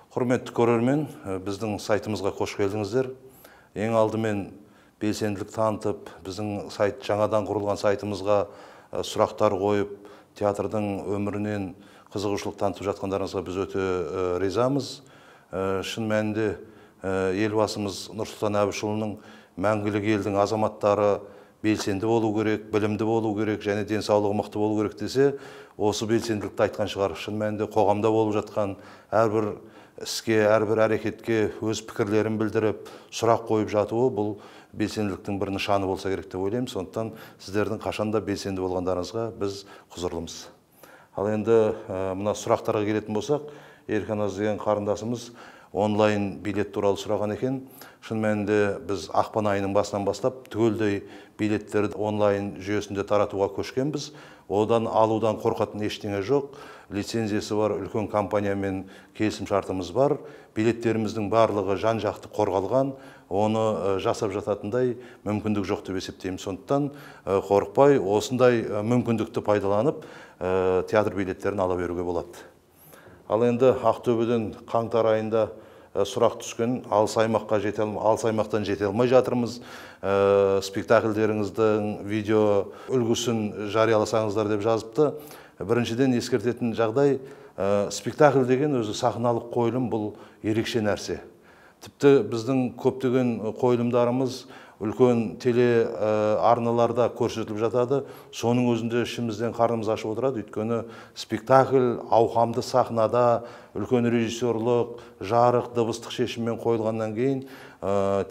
Құрметті көрермен, біздің сайтымызға қош келдіңіздер. Ең алдымен белсенділік танытып, біздің сайт жаңадан құрылған сайтымызға сұрақтар қойып, театрдың өмірінен қызығушылық танытып жатқандарыңызға біз өте ризамыз. Шын мәнінде елбасымыз Нұрсұлтан Әбішұлының мәңгілік елдің азаматтары белсенді болу керек, білімді болу керек және денсаулығы мықты болу керек десе, осы белсенділікті айтқан шығар. Шын мәнінде қоғамда болып жатқан әрбір іске, әрбір әрекетке өз пікірлерін білдіріп, сұрақ қойып жатуы бұл белсенділіктің бір нышаны болса керек деп ойлаймын. Сондықтан сіздердің қашанда белсенді болғандарыңызға біз құзырлымыз. Ал енді мына сұрақтарға келетін болсақ, Ерканаз деген қарындасымыз онлайн билет туралы сұраған екен. Шын мәнінде біз ақпан айының басынан бастап түгелдей билеттерді онлайн жүйесінде таратуға көшкенбіз. Одан алудан қорқатын ештеңе жоқ. Лицензиясы бар үлкен компаниямен келісім шартымыз бар. Билеттеріміздің барлығы жан-жақты қорғалған. Оны жасап жататындай мүмкіндік жоқ деп есептеймін. Сондықтан қорықпай, осындай мүмкіндікті пайдаланып, театр билеттерін ала беруге болады. Ал енді Ақтөбеден қаңтар айында сұрақ түскен, алыс аймақтан жете алмай жатырмыз. Спектакльдеріңіздің видео үлгісін жарияласаңыздар деп жазыпты. Біріншіден ескертетін жағдай, спектакль деген өзі сахналық қойылым, бұл ерекше нәрсе. Тіпті біздің көптеген қойылымдарымыз үлкен теле арналарда көрсетіліп жатады. Соның өзінде ішімізден қарнымыз ашып отырады. Өйткені спектакль ауқамды сахнада үлкен режиссерлық, жарық, дыбыстық шешіммен қойылғаннан кейін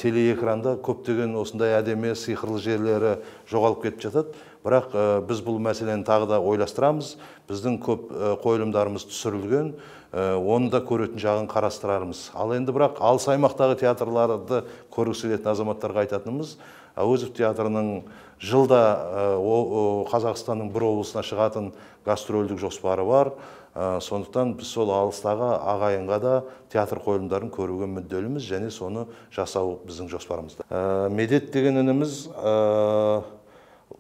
телеэкранда көптеген осындай әдемі, сиқырлы жерлері жоғалып кетіп жатады. Бірақ біз бұл мәселені тағы да ойластырамыз. Біздің көп қойылымдарымыз түсірілген, оны да көретін жағын қарастырармыз. Ал енді бірақ алыс аймақтағы театрларды көргісі келетін азаматтарға айтатынымыз, Әуезов театрының жылда Қазақстанның бір облысына шығатын гастрольдік жоспары бар. Сондықтан біз сол алыстағы ағайынға да театр қойылымдарын көруге мүдделіміз және соны жасау біздің жоспарымызда. Медет деген ініміз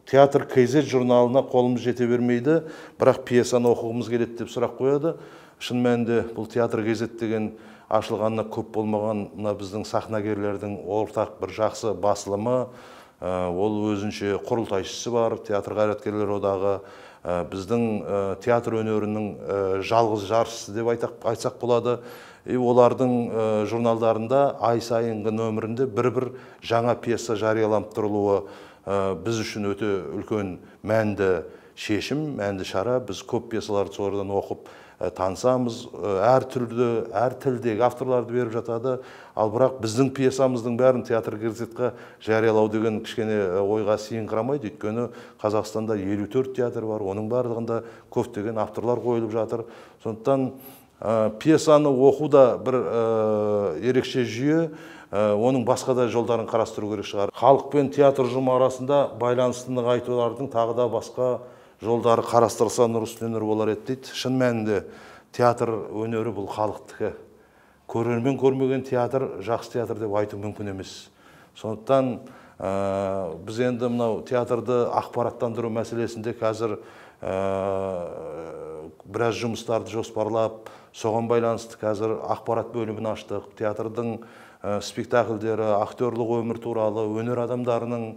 театр КЗ журналына қолымыз жете бермейді, бірақ пьесаны оқығымыз келеді деп сұрақ қояды. Шын мәнінде бұл театр КЗ деген ашылғанына көп болмаған біздің сахнагерлердің ортақ бір жақсы басылымы. Ол өзінше құрылтайшысы бар, театр қайраткерлер одағы. Біздің театр өнерінің жалғыз жаршысы деп айтсақ болады. Олардың журналдарында ай сайынғы нөмірінде бір жаңа пьеса жарияланып тұрылуы біз үшін өте үлкен мәнді шешім, мәнді шара. Біз көп пьесаларды солардан оқып танысамыз. Әр тілдегі авторларды беріп жатады. Ал бірақ біздің пьесамыздың бәрін театр КЗ-ға жариялау деген кішкене ойға сыйыңқырамайды. Өйткені Қазақстанда 54 театр бар, оның барлығында көптеген авторлар қойылып жатыр. Сондықтан пьесаны оқу да бір ерекше жүйе. Оның басқа да жолдарын қарастыру керек шығар. Халық пен театр ұжымы арасында байланысты нығайтулардың тағы да басқа жолдары қарастырылса нұр үстіне нұр болар еді дейді. Шын мәнінде театр өнері бұл халықтікі. Көрермен көрмеген театр жақсы театр деп айту мүмкін емес. Сондықтан біз енді мынау театрды ақпараттандыру мәселесінде қазір біраз жұмыстарды жоспарлап, соған байланысты қазір ақпарат бөлімін аштық. Театрдың спектакльдері, актерлік өмір туралы, өнер адамдарының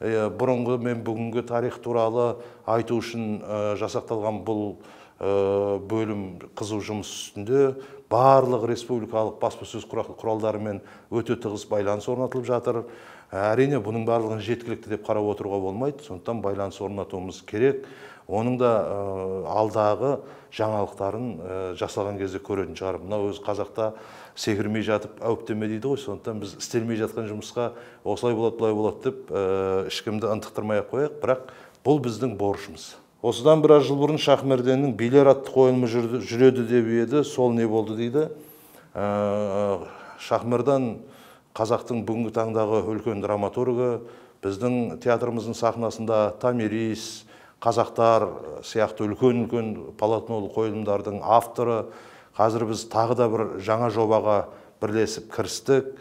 бұрынғы мен бүгінгі тарих туралы айту үшін жасақталған бұл бөлім қызу жұмыс үстінде. Барлық республикалық баспасөз құралдарымен өте тығыз байланыс орнатылып жатыр. Әрине, бұның барлығын жеткілікті деп қарап отыруға болмайды. Сондықтан байланыс орнатуымыз керек. Оның да алдағы жаңалықтарын жасалған кезде көретін шығар. Мына өз қазақта секірмей жатып әуптеме дейді ғой. Сондықтан біз істелмей жатқан жұмысқа осылай болады, бұлай болады деп ешкімді ынтықтырмай қояйық. Бірақ бұл біздің борышымыз. Осыдан біраз жыл бұрын Шахмерденнің Билер атты қойылымы жүреді деп еді, сол не болды дейді. Шахмердан қазақтың бүгінгі таңдағы үлкен драматургы, біздің театрымыздың сахнасында Томирис, Қазақтар сияқты үлкен полотнолы қойылымдардың авторы. Қазір біз тағы да бір жаңа жобаға бірлесіп кірістік.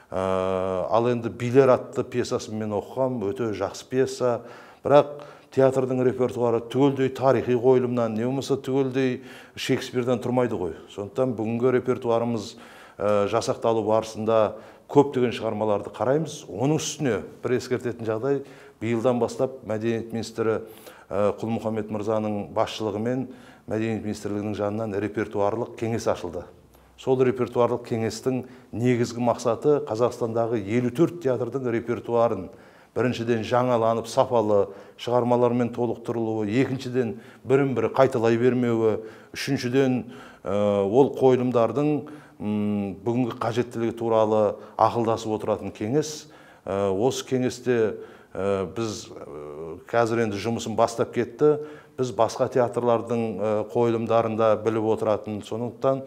Ал енді Билер атты пьесасын мен оқығам, өте жақсы пьеса. Бірақ театрдың репертуары түгелдей тарихи қойылымнан, не болмаса түгелдей Шекспирден тұрмайды ғой. Сондықтан бүгінгі репертуарымыз жасақталу барысында көптеген шығармаларды қараймыз. Оның үстіне бір ескертетін жағдай, биылдан бастап Мәдениет министрі Құл-Мұхаммед мырзаның басшылығымен Мәдениет министрлігінің жанынан репертуарлық кеңес ашылды. Сол репертуарлық кеңестің негізгі мақсаты Қазақстандағы 54 театрдың репертуарын біріншіден жаңаланып, сапалы шығармалармен толықтырылуы, екіншіден бірін-бірі қайталай бермеуі, үшіншіден ол қойылымдардың бүгінгі қажеттілігі туралы ақылдасып отыратын кеңес. Осы кеңесте біз қазір енді жұмысын бастап кетті. Біз басқа театрлардың қойылымдарында біліп отыратын, сондықтан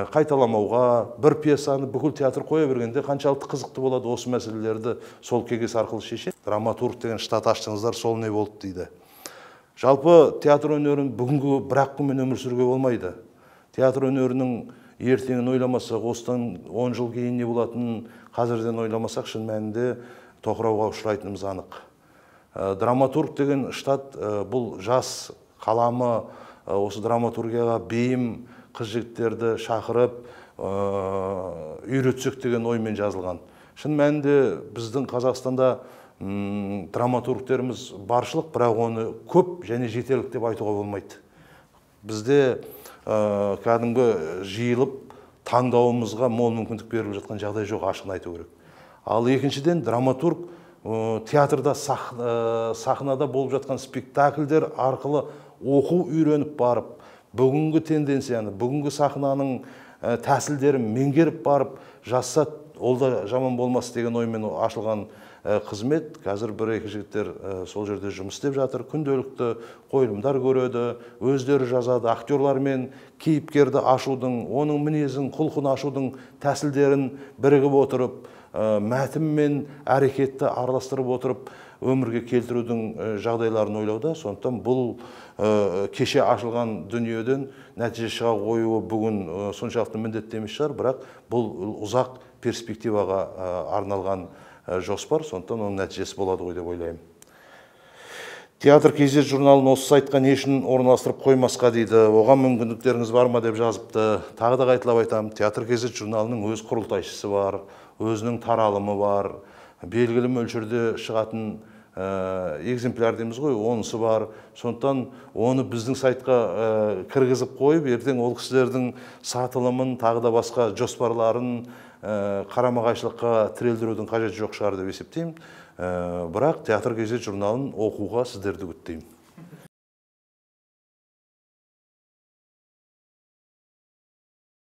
қайталамауға, бір пьесаны бүкіл театр қоя бергенде қаншалықты қызықты болады, осы мәселелерді сол кеңес арқылы шешеді. Драматург деген штат аштыңыздар, сол не болды дейді. Жалпы театр өнерін бүгінгі бір-ақ күнмен өмір сүруге болмайды. Театр өнерінің ертеңін ойламасақ, осыдан 10 жыл кейін не болатынын қазірден ойламасақ, шын мәнінде тоқырауға ұшырайтынымыз анық. Драматург деген штат бұл жас қаламы, осы драматургияға бейім қыз-жігіттерді шақырып үйретсек деген оймен жазылған. Шын мәнінде біздің Қазақстанда драматургтеріміз баршылық, бірақ оны көп және жетерлік деп айтуға болмайды. Бізде кәдімгі жиылып таңдауымызға мол мүмкіндік беріліп жатқан жағдай жоқ, ашығын айту керек. Ал екіншіден, драматург театрда, сахнада болып жатқан спектакльдер арқылы оқу үйреніп барып, бүгінгі тенденцияны, бүгінгі сахнаның тәсілдерін меңгеріп барып жазса, ол да жаман болмас деген оймен ашылған қызмет. Қазір бір-екі жігіттер сол жерде жұмыс істеп жатыр, күнделікті қойылымдар көреді, өздері жазады, актерлармен кейіпкерді ашудың, оның мінезін, құлқын ашудың тәсілдерін бірігіп отырып, мәтін мен әрекетті араластырып отырып, өмірге келтірудің жағдайларын ойлауда. Сондықтан бұл кеше ашылған дүниеден нәтиже шыға қоюы бүгін соншалықты міндетті емес шығар, бірақ бұл ұзақ перспективаға арналған жоспар, сондықтан оның нәтижесі болады ғой деп ойлаймын. Театр KZ журналын осы сайтқа не үшін орналастырып қоймасқа дейді, оған мүмкіндіктеріңіз бар ма деп жазыпты. Тағы да қайталап айтамын, Театр KZ журналының өз құрылтайшысы бар, өзінің таралымы бар, белгілі мөлшерде шығатын экземпляр дейміз ғой, онысы бар. Сондықтан оны біздің сайтқа кіргізіп қойып, ертең ол кісілердің сатылымын, тағы да басқа жоспарларын қарама-қайшылыққа тірелдірудің қажеті жоқ шығар деп есептеймін. Бірақ Театр KZ журналын оқуға сіздерді үгіттеймін.